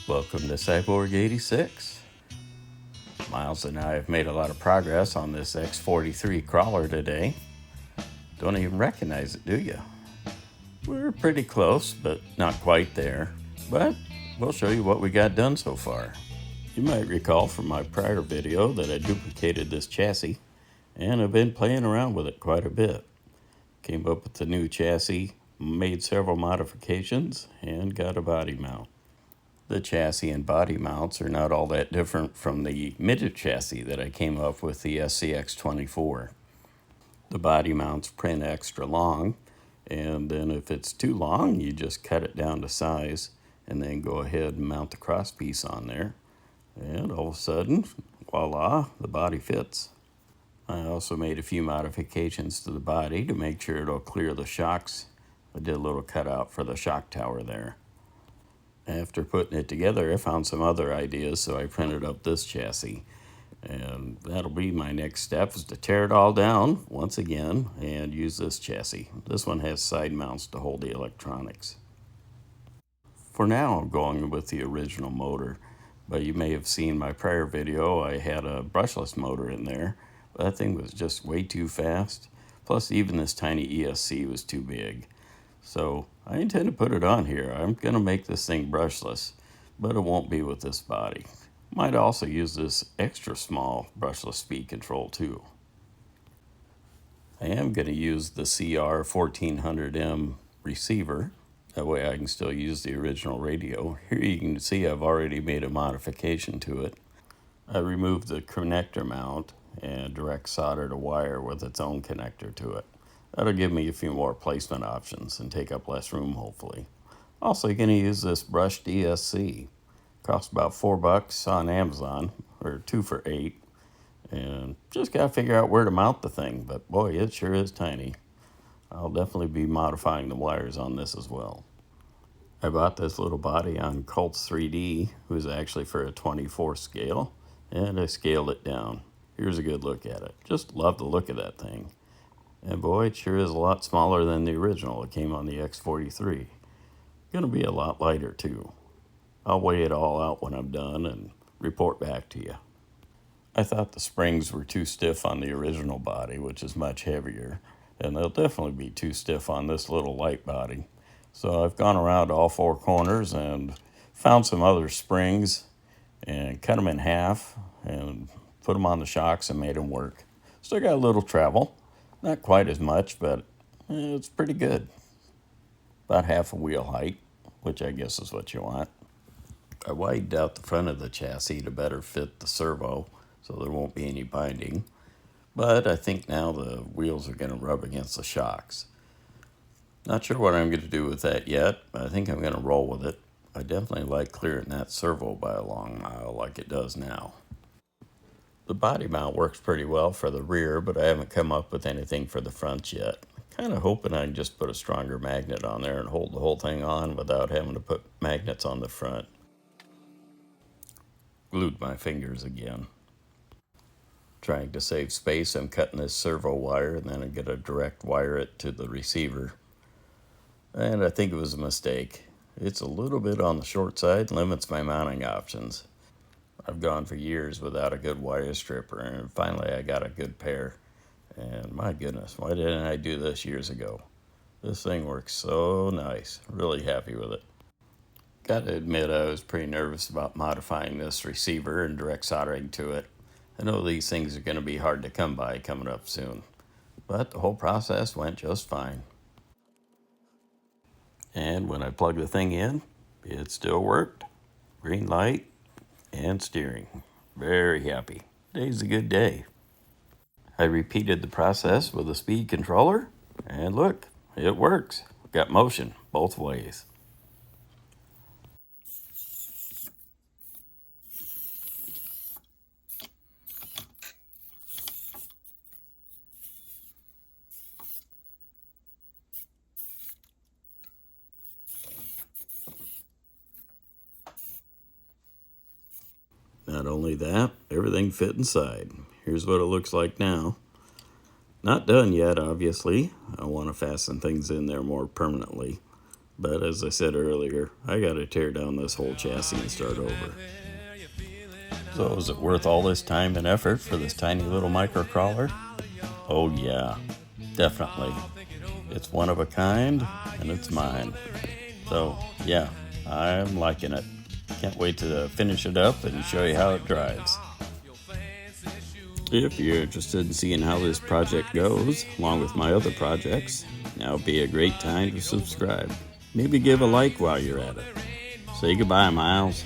Welcome to Cyborg 86. Miles and I have made a lot of progress on this X43 crawler today. Don't even recognize it, do you? We're pretty close, but not quite there. But we'll show you what we got done so far. You might recall from my prior video that I duplicated this chassis, and I've been playing around with it quite a bit. Came up with the new chassis, made several modifications, and got a body mount. The chassis and body mounts are not all that different from the midget chassis that I came up with, the X44. The body mounts print extra long, and then if it's too long, you just cut it down to size and then go ahead and mount the cross piece on there. And all of a sudden, voila, the body fits. I also made a few modifications to the body to make sure it'll clear the shocks. I did a little cutout for the shock tower there. After putting it together, I found some other ideas, so I printed up this chassis. And that'll be my next step, is to tear it all down once again and use this chassis. This one has side mounts to hold the electronics. For now, I'm going with the original motor, but you may have seen my prior video, I had a brushless motor in there. That thing was just way too fast. Plus, even this tiny ESC was too big. So I intend to put it on here. I'm going to make this thing brushless, but it won't be with this body. Might also use this extra small brushless speed control too. I am going to use the CR1400M receiver. That way I can still use the original radio. Here you can see I've already made a modification to it. I removed the connector mount and direct soldered a wire with its own connector to it. That'll give me a few more placement options and take up less room, hopefully. Also, going to use this brushed ESC. Costs about $4 on Amazon, or 2 for $8. And just got to figure out where to mount the thing, but boy, it sure is tiny. I'll definitely be modifying the wires on this as well. I bought this little body on Colts 3D, who's actually for a 24 scale, and I scaled it down. Here's a good look at it. Just love the look of that thing. And boy, it sure is a lot smaller than the original. It came on the X43. Gonna be a lot lighter too. I'll weigh it all out when I'm done and report back to you. I thought the springs were too stiff on the original body, which is much heavier, and they'll definitely be too stiff on this little light body. So I've gone around all four corners and found some other springs and cut them in half and put them on the shocks and made them work. Still got a little travel. Not quite as much, but it's pretty good. About half a wheel height, which I guess is what you want. I widened out the front of the chassis to better fit the servo, so there won't be any binding. But I think now the wheels are going to rub against the shocks. Not sure what I'm going to do with that yet, but I think I'm going to roll with it. I definitely like clearing that servo by a long mile like it does now. The body mount works pretty well for the rear, but I haven't come up with anything for the front yet. Kind of hoping I can just put a stronger magnet on there and hold the whole thing on without having to put magnets on the front. Glued my fingers again. Trying to save space, I'm cutting this servo wire and then I'm going to direct wire it to the receiver. And I think it was a mistake. It's a little bit on the short side, limits my mounting options. I've gone for years without a good wire stripper, and finally I got a good pair. And my goodness, why didn't I do this years ago? This thing works so nice. Really happy with it. Got to admit, I was pretty nervous about modifying this receiver and direct soldering to it. I know these things are going to be hard to come by coming up soon, but the whole process went just fine. And when I plugged the thing in, it still worked. Green light and steering. Very happy. Today's a good day. I repeated the process with a speed controller, and look, it works. Got motion both ways. Not only that, everything fit inside. Here's what it looks like now. Not done yet, obviously. I want to fasten things in there more permanently. But as I said earlier, I gotta tear down this whole chassis and start over. So is it worth all this time and effort for this tiny little microcrawler? Oh yeah, definitely. It's one of a kind, and it's mine. So yeah, I'm liking it. Can't wait to finish it up and show you how it drives. If you're interested in seeing how this project goes, along with my other projects, now would be a great time to subscribe. Maybe give a like while you're at it. Say goodbye, Miles.